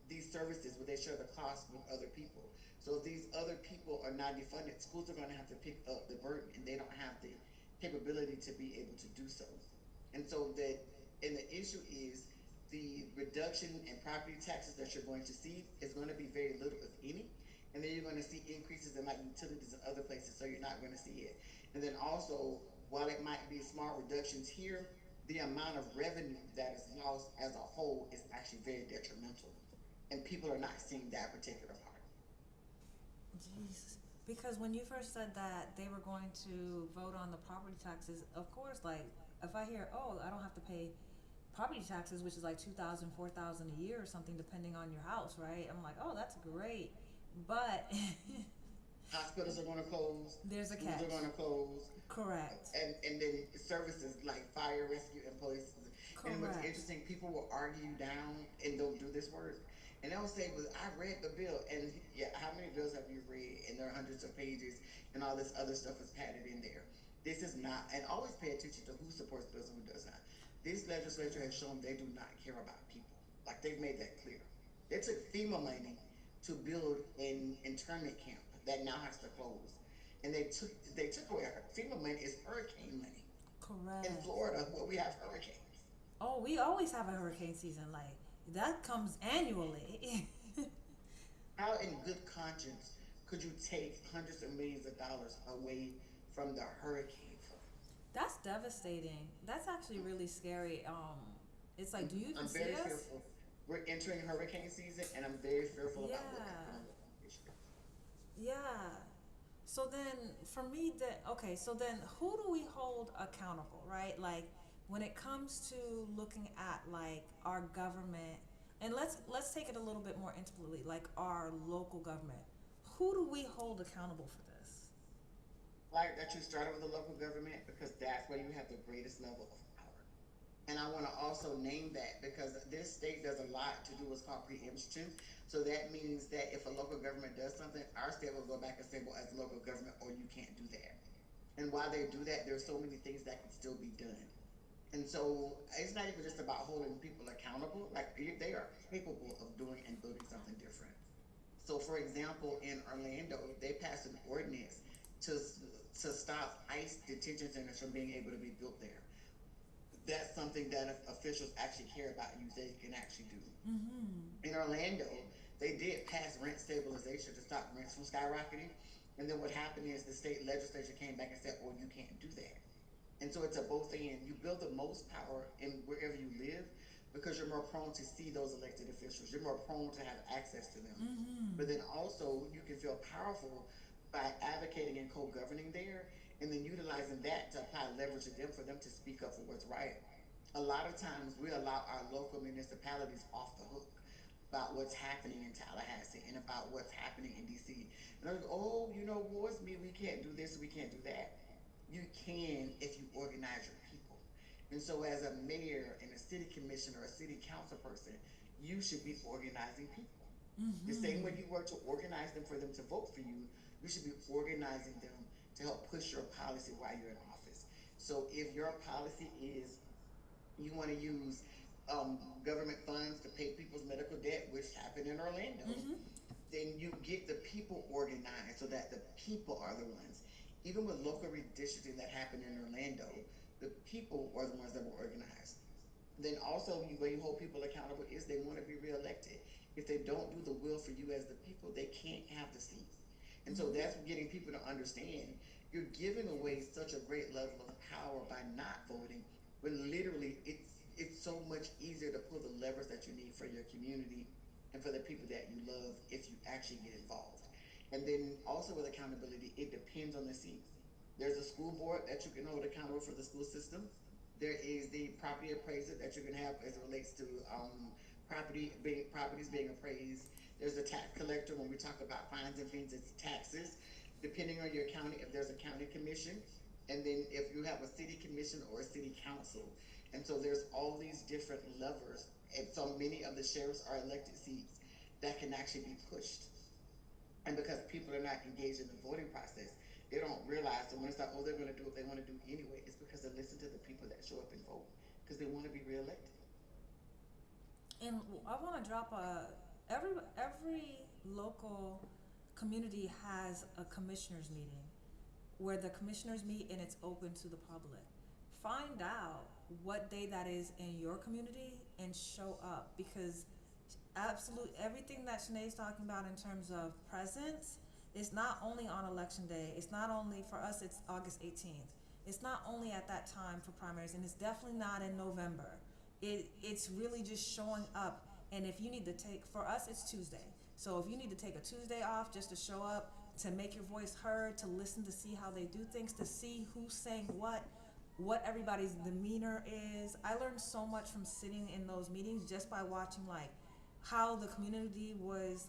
these services where they share the cost with other people. So if these other people are not defunded, schools are going to have to pick up the burden, and they don't have the capability to be able to do so. And so that, and the issue is the reduction in property taxes that you're going to see is going to be very little, if any. And then you're going to see increases in like utilities and other places, so you're not going to see it. And then also, while it might be small reductions here, the amount of revenue that is lost as a whole is actually very detrimental. And people are not seeing that particular part. Jeez. Because when you first said that they were going to vote on the property taxes, of course, like if I hear, oh, I don't have to pay property taxes, which is like 2,000, 4,000 a year or something, depending on your house, right? I'm like, oh, that's great. But Hospitals are going to close, there's a schools catch. are going to close, Correct. and then services like fire rescue and police. And what's Correct. interesting, people will argue you down and don't do this work. And they'll say, well, I read the bill. And yeah, how many bills have you read? And there are hundreds of pages, and all this other stuff is padded in there. This is not, and always pay attention to who supports bills and who does not. This legislature has shown they do not care about people. Like they've made that clear. They took FEMA money to build an internment camp that now has to close. And they took away FEMA money is hurricane money. In Correct. Florida, where we have hurricanes. Oh, we always have a hurricane season. Like that comes annually. How, in good conscience, could you take hundreds of millions of dollars away from the hurricane fund? That's devastating. That's actually really scary. It's like, do you even I'm see very us? fearful. We're entering hurricane season, and I'm very fearful Yeah, about what could come this year. yeah. So then, for me, that okay. So then, who do we hold accountable, right? Like, when it comes to looking at like our government, and let's take it a little bit more intimately, like our local government. Who do we hold accountable for this? Like that, you started with the local government because that's where you have the greatest level of power. And I want to also name that because this state does a lot to do what's called preemption. So that means that if a local government does something, our state will go back and say, well, as a local government, or you can't do that. And while they do that, there's so many things that can still be done. And so it's not even just about holding people accountable. Like they are capable of doing and building something different. So, for example, in Orlando, they passed an ordinance to to stop ICE detention centers from being able to be built there. That's something that if officials actually care about you, they can actually do. Mm-hmm. In Orlando, they did pass rent stabilization to stop rents from skyrocketing. And then what happened is the state legislature came back and said, "Oh, you can't do that." And so it's a both end. You build the most power in wherever you live because you're more prone to see those elected officials. You're more prone to have access to them. Mm-hmm. But then also you can feel powerful by advocating and co-governing there and then utilizing that to apply leverage to them for them to speak up for what's right. A lot of times we allow our local municipalities off the hook about what's happening in Tallahassee and about what's happening in DC. And they're like, oh, wards me, we can't do this, we can't do that. You can if you organize your people. And so as a mayor and a city commissioner or a city council person, you should be organizing people. The same Mm-hmm. way you work to organize them for them to vote for you, you should be organizing them to help push your policy while you're in office. So if your policy is you want to use government funds to pay people's medical debt, which happened in Orlando, Mm-hmm. then you get the people organized so that the people are the ones. Even with local redistricting that happened in Orlando, the people are the ones that were organized. Then also, where you hold people accountable is they want to be reelected. If they don't do the will for you as the people, they can't have the seat. And so Mm-hmm. that's getting people to understand you're giving away such a great level of power by not voting, when literally it's so much easier to pull the levers that you need for your community and for the people that you love if you actually get involved. And then also with accountability, it depends on the seats. There's a school board that you can hold accountable for the school system. There is the property appraiser that you can have as it relates to properties being appraised. There's a tax collector when we talk about fines and fees, it's taxes. Depending on your county, if there's a county commission, and then if you have a city commission or a city council. And so there's all these different levers, and so many of the sheriffs are elected seats that can actually be pushed. And because people are not engaged in the voting process, they don't realize that when it's like, oh, they're going to do what they want to do anyway. It's because they listen to the people that show up and vote because they want to be reelected. And I want to drop a every local community has a commissioners meeting where the commissioners meet and it's open to the public. Find out what day that is in your community and show up, because absolute everything that Shanae's talking about in terms of presence is not only on election day. It's not only for us. It's August 18th. It's not only at that time for primaries, and it's definitely not in November. It's really just showing up. And if you need to take, for us, it's Tuesday. So if you need to take a Tuesday off just to show up, to make your voice heard, to listen, to see how they do things, to see who's saying what everybody's demeanor is. I learned so much from sitting in those meetings just by watching like how the community was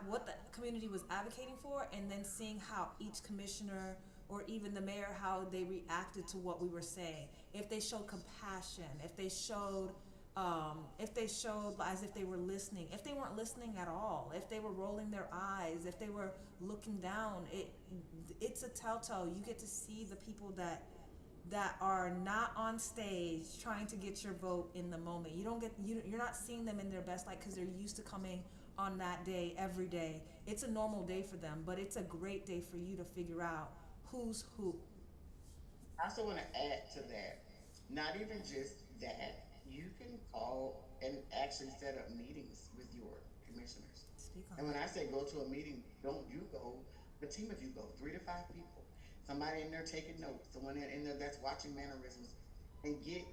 what the community was advocating for, and then seeing how each commissioner or even the mayor, how they reacted to what we were saying. If they showed compassion, if they showed as if they were listening, if they weren't listening at all, if they were rolling their eyes, if they were looking down, it's a telltale. You get to see the people that are not on stage trying to get your vote in the moment. You're not seeing them in their best light because they're used to coming on that day every day. It's a normal day for them, but it's a great day for you to figure out who's who. I also want to add to that, not even just that, you can call and actually set up meetings with your commissioners. Speak on And when that. I say go to a meeting, don't you go, a team of you go, 3 to 5 people. Somebody in there taking notes, someone in there that's watching mannerisms, and get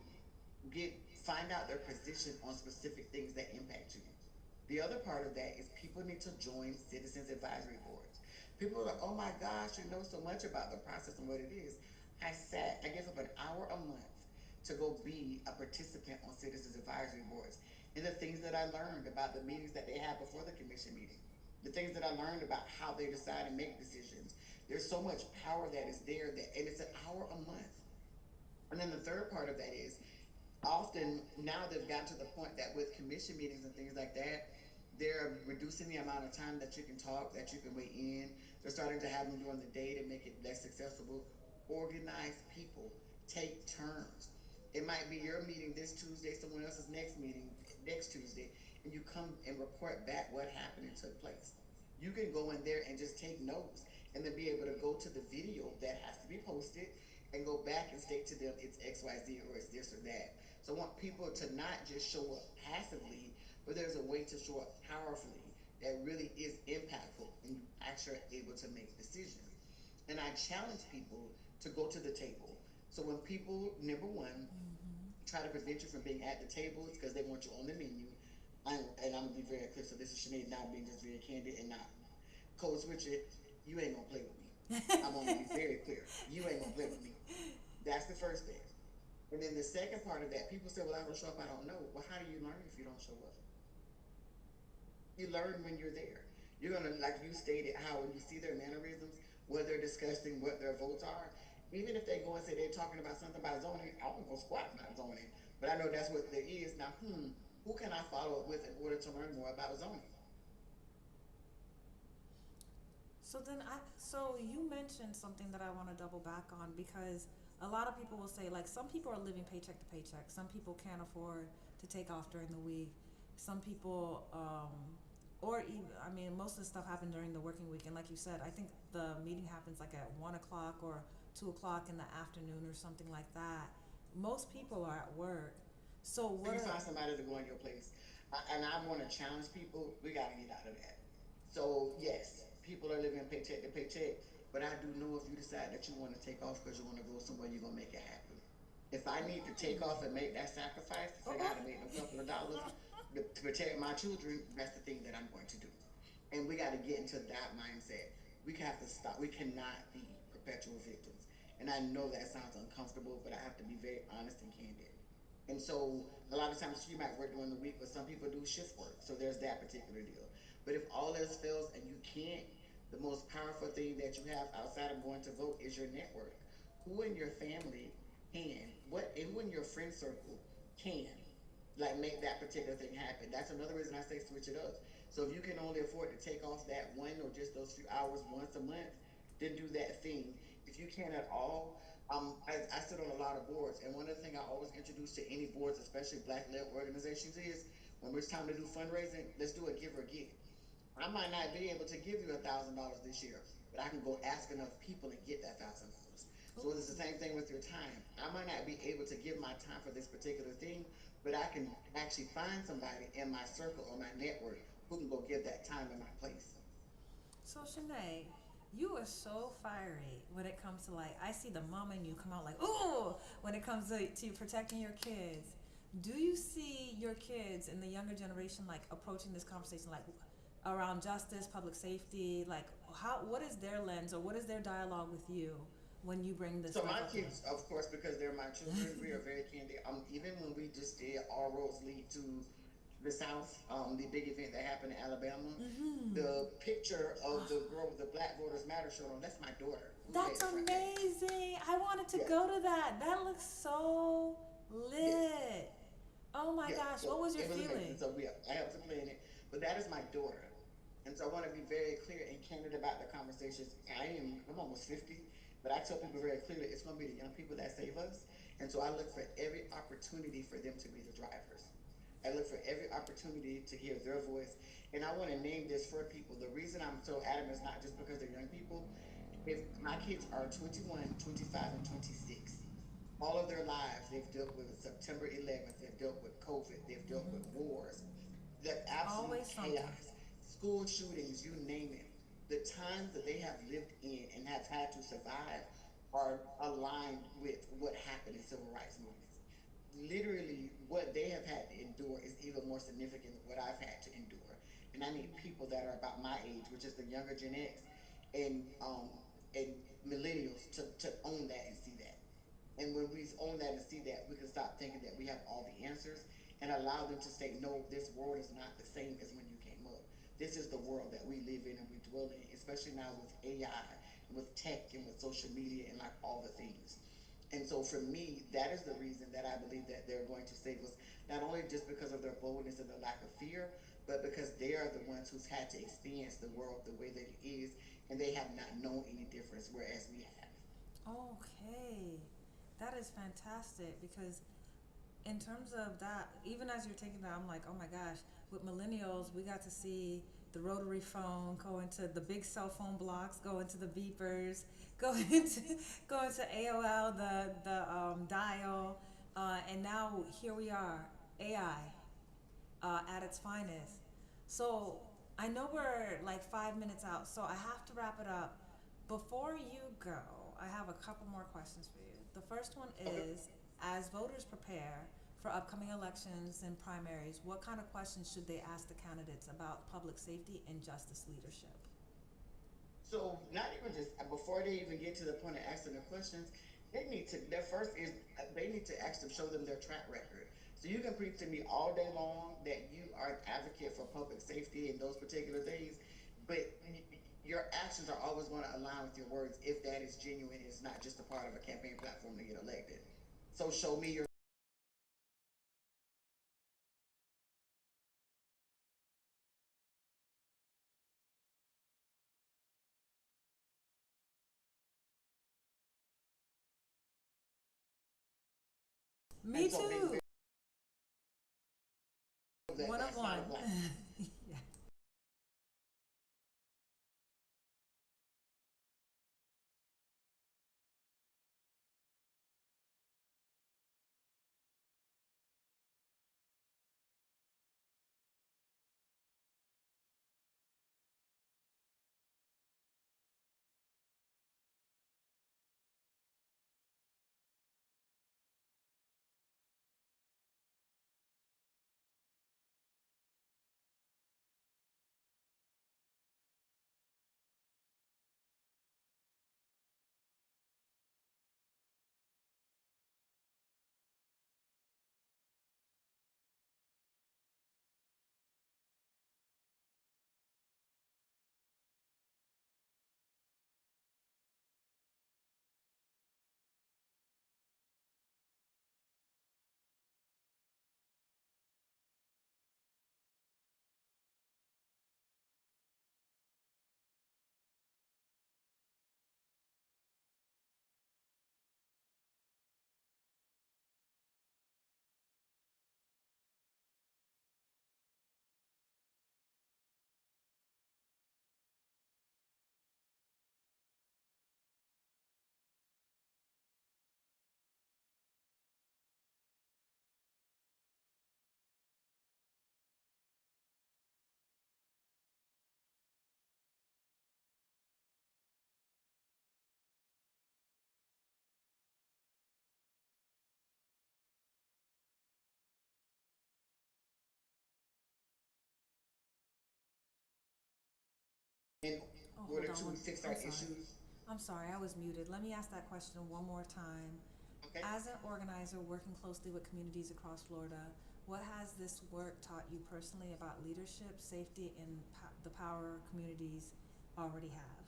find out their position on specific things that impact you. The other part of that is people need to join citizens advisory boards. People are like, oh my gosh, you know so much about the process and what it is. I give up an hour a month to go be a participant on citizens advisory boards. And the things that I learned about the meetings that they have before the commission meeting, the things that I learned about how they decide and make decisions. There's so much power that is there that, and it's an hour a month. And then the third part of that is often now they've gotten to the point that with commission meetings and things like that, they're reducing the amount of time that you can talk, that you can weigh in. They're starting to have them during the day to make it less accessible. Organize people, take turns. It might be your meeting this Tuesday, someone else's next meeting next Tuesday, and you come and report back what happened and took place. You can go in there and just take notes and then be able to go to the video that has to be posted and go back and state to them it's XYZ or it's this or that. So I want people to not just show up passively, but there's a way to show up powerfully that really is impactful and you actually are able to make decisions. And I challenge people to go to the table. So when people, number one, Mm-hmm. try to prevent you from being at the table, it's because they want you on the menu. And I'm gonna be very clear. So this is Sinead not being just very candid and not code switch it. You ain't gonna play with me. I want to be very clear. You ain't gonna play with me. That's the first thing. And then the second part of that, people say, well, I don't show up, I don't know. Well, how do you learn if you don't show up? You learn when you're there. You're gonna, like you stated, how when you see their mannerisms, what they're discussing, what their votes are, even if they go and say they're talking about something about zoning, I won't go squat about zoning. But I know that's what there is. Now, who can I follow up with in order to learn more about zoning? So you mentioned something that I want to double back on, because a lot of people will say, like, some people are living paycheck to paycheck. Some people can't afford to take off during the week. Some people or even, I mean, most of the stuff happened during the working week, and like you said, I think the meeting happens like at 1 o'clock or 2 o'clock in the afternoon or something like that. Most people are at work, so So what you are find somebody to go in your place. And I want to challenge people. We got to get out of that. So yes, people are living paycheck to paycheck, but I do know if you decide that you want to take off because you want to go somewhere, you're gonna make it happen. If I need to take off and make that sacrifice to figure out how to make a couple of dollars to protect my children, that's the thing that I'm going to do. And we got to get into that mindset. We have to stop. We cannot be perpetual victims. And I know that sounds uncomfortable, but I have to be very honest and candid. And so a lot of times you might work during the week, but some people do shift work. So there's that particular deal. But if all else fails and you can't, the most powerful thing that you have outside of going to vote is your network. Who in your family can? What and who in your friend circle can? Like make that particular thing happen. That's another reason I say switch it up. So if you can only afford to take off that one or just those few hours once a month, then do that thing. If you can at all, I sit on a lot of boards, and one of the things I always introduce to any boards, especially black-led organizations, is when it's time to do fundraising, let's do a give or get. I might not be able to give you $1,000 this year, but I can go ask enough people and get that $1,000. So it's the same thing with your time. I might not be able to give my time for this particular thing, but I can actually find somebody in my circle or my network who can go give that time in my place. so Shanae, you are so fiery when it comes to like I see the mama in you come out like ooh when it comes to protecting your kids. Do you see your kids in the younger generation like approaching this conversation like around justice, public safety, like how what is their lens or what is their dialogue with you when you bring this So stuff my up to them? kids, of course, because they're my children, we are very candid. Even when we just did All Roads Lead to the South, the big event that happened in Alabama, Mm-hmm. the picture of the girl with the Black Voters Matter shirt on, that's my daughter who made That's the front page. amazing. I wanted to Yeah, go to that. That looks so yes, lit. Oh my yeah. gosh, So what was your it was amazing. feeling? So we, I helped to plan it, but that is my daughter. And so I want to be very clear and candid about the conversations. I'm almost 50, but I tell people very clearly it's going to be the young people that save us. And so I look for every opportunity for them to be the drivers. I look for every opportunity to hear their voice. And I want to name this for people. The reason I'm so adamant is not just because they're young people. If my kids are 21, 25, and 26, all of their lives they've dealt with September 11th, they've dealt with COVID, they've dealt with Mm-hmm. wars, the absolute Always something. chaos, school shootings, you name it. The times that they have lived in and have had to survive are aligned with what happened in civil rights movements. Literally, what they have had to endure is even more significant than what I've had to endure. And I need people that are about my age, which is the younger Gen X and millennials, to own that and see that. And when we own that and see that, we can stop thinking that we have all the answers and allow them to say, no, this world is not the same as when you came up. This is the world that we live in and we dwell in, especially now with AI and with tech and with social media and like all the things. And so for me, that is the reason that I believe that they're going to save us, not only just because of their boldness and their lack of fear, but because they are the ones who's had to experience the world the way that it is, and they have not known any difference, whereas we have. Okay. That is fantastic because in terms of that, even as you're taking that, I'm like, oh my gosh, with millennials, we got to see the rotary phone go into the big cell phone blocks, go into the beepers, go into go into AOL, the dial, and now here we are, AI at its finest. So I know we're like 5 minutes out, so I have to wrap it up. Before you go, I have a couple more questions for you. The first one Okay. is, as voters prepare for upcoming elections and primaries, what kind of questions should they ask the candidates about public safety and justice leadership? So not even just before they even get to the point of asking the questions, they need to. Their first is they need to ask them, show them their track record. So you can preach to me all day long that you are an advocate for public safety and those particular things, but your actions are always going to align with your words if that is genuine. It's not just a part of a campaign platform to get elected. So show me your Me and so they too. know that One of that's not one. a black. Yeah. Oh, in hold order on. to fix I'm our sorry. issues. I'm sorry, I was muted. Let me ask that question one more time. Okay. As an organizer working closely with communities across Florida, what has this work taught you personally about leadership, safety, and the power communities already have?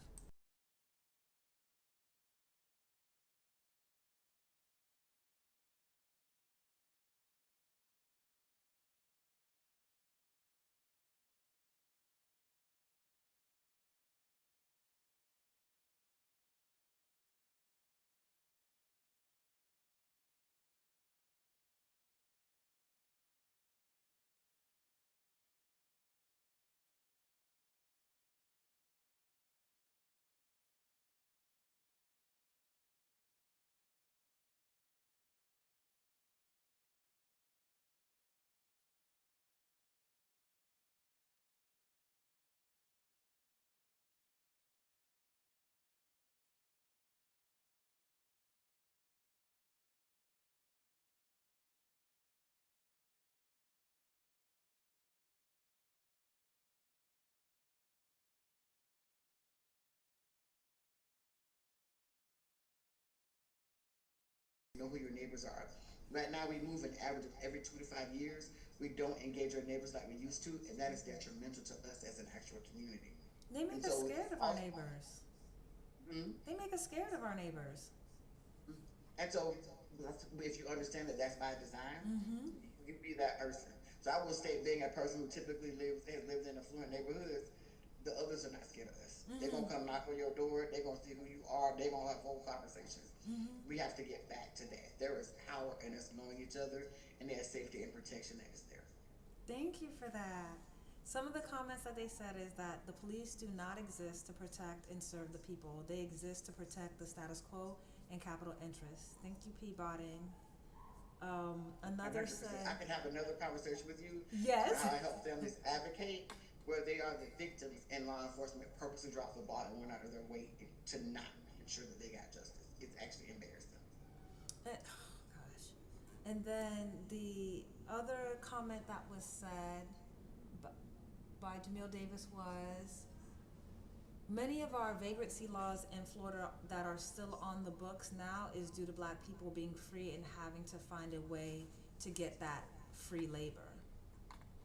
Know who your neighbors are. Right now, we move an average of every 2 to 5 years. We don't engage our neighbors like we used to, and that is detrimental to us as an actual community. They And make us so, scared of our also, neighbors. mm, They make us scared of our neighbors. and so if you understand that that's by design, Mm-hmm. you be that person. So I will say, being a person who typically has lived in affluent neighborhoods, the others are not scared of us. They're Mm-hmm. gonna come knock on your door. They're gonna see who you are. They're gonna have whole conversations. Mm-hmm. We have to get back to that. There is power in us knowing each other, and there's safety and protection that is there. Thank you for that. Some of the comments that they said is that the police do not exist to protect and serve the people. They exist to protect the status quo and capital interests. Thank you, P. Botting. Another 100%. I said, could have another conversation with you about yes. how I help families advocate where they are the victims and law enforcement purposely drop the ball and went out of their way to not ensure that they got justice. It's actually embarrassing. Oh gosh. And then the other comment that was said by Jamil Davis was, many of our vagrancy laws in Florida that are still on the books now is due to black people being free and having to find a way to get that free labor.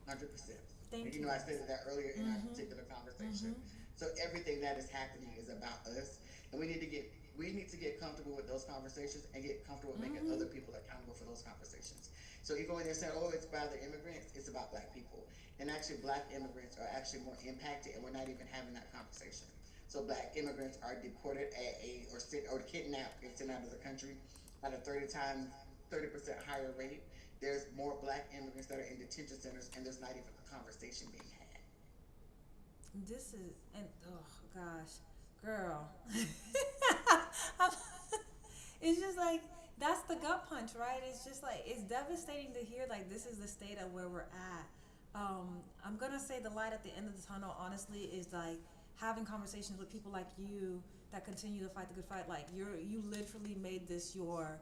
100%. And Thank you you know, I guys. stated that earlier in our Mm-hmm. particular conversation. Mm-hmm. So everything that is happening is about us, and we need to get comfortable with those conversations and get comfortable with making Mm-hmm. other people accountable for those conversations. So you go in there and say, "Oh, it's about the immigrants," it's about black people, and actually, black immigrants are actually more impacted, and we're not even having that conversation. So black immigrants are deported at a or kidnapped and sent out of the country at a 30% higher rate. There's more black immigrants that are in detention centers, and there's not even a conversation being had. This is, and oh gosh, girl. It's just like, that's the gut punch, right? It's just like, it's devastating to hear like this is the state of where we're at. I'm gonna say the light at the end of the tunnel, honestly, is like having conversations with people like you that continue to fight the good fight. Like you literally made this your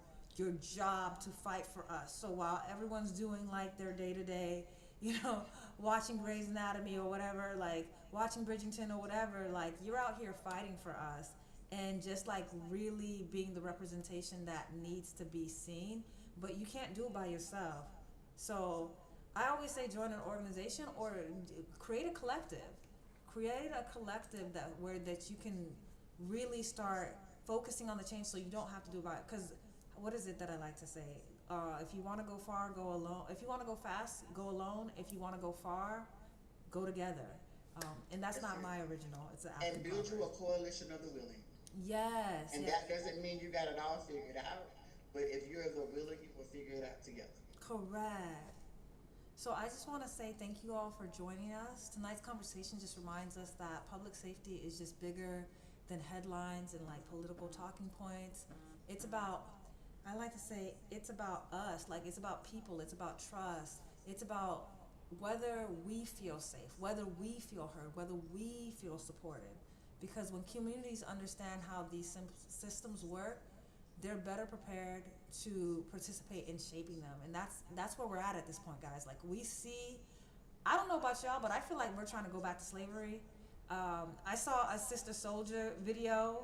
job to fight for us. So while everyone's doing like their day to day, you know, watching Grey's Anatomy or whatever, like watching Bridgerton or whatever, like you're out here fighting for us and just like really being the representation that needs to be seen. But you can't do it by yourself. So I always say join an organization or create a collective. Create a collective that where that you can really start focusing on the change, so you don't have to do it by, because what is it that I like to say? If you want to go far, go alone. If you want to go fast, go alone. If you want to go far, go together. And that's That's not it. my original. It's an And African build you proverb. a coalition of the willing. Yes, And yeah, that doesn't mean you got it all figured out, but if you're the willing, you will figure it out together. correct. So I just want to say thank you all for joining us. Tonight's conversation just reminds us that public safety is just bigger than headlines and like political talking points. It's about, I like to say, it's about us. Like it's about people. It's about trust. It's about whether we feel safe, whether we feel heard, whether we feel supported. Because when communities understand how these systems work, they're better prepared to participate in shaping them. And that's where we're at this point, guys. Like we see, I don't know about y'all, but I feel like we're trying to go back to slavery. I saw a Sister Soldier video,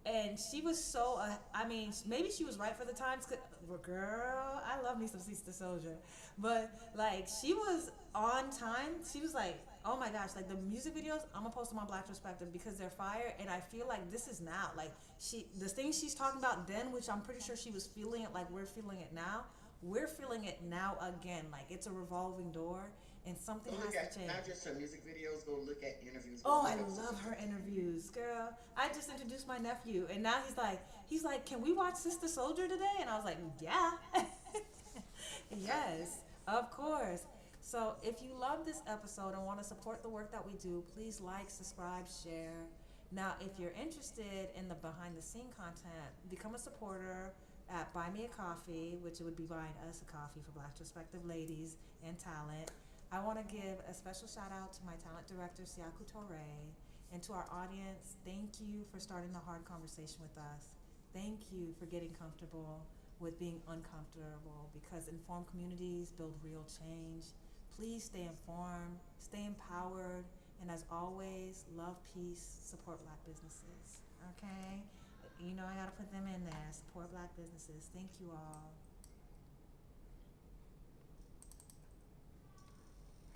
and she was so. I mean, maybe she was right for the times. Well, girl, I love me some Sister Soldier, but like she was on time. She was like, oh my gosh, like the music videos. I'm gonna post them on Blactrospective because they're fire, and I feel like this is now. Like the things she's talking about then, which I'm pretty sure she was feeling it like we're feeling it now. We're feeling it now again. Like it's a revolving door, and something Go has look to at change. not just her music videos. Go look at interviews. Go Oh, I look up Sister love her Soldier. interviews, girl. I just introduced my nephew, and now he's like, can we watch Sister Soldier today? And I was like, yeah, yes, of course. So if you love this episode and want to support the work that we do, please like, subscribe, share. Now, if you're interested in the behind the scene content, become a supporter at Buy Me a Coffee, which would be buying us a coffee for Black Perspective ladies and talent. I want to give a special shout out to my talent director, Siaku Torre, and to our audience. Thank you for starting the hard conversation with us. Thank you for getting comfortable with being uncomfortable because informed communities build real change. Please stay informed, stay empowered, and as always, love peace, support Black businesses. Okay? You know, I got to put them in there. Support Black businesses. Thank you all.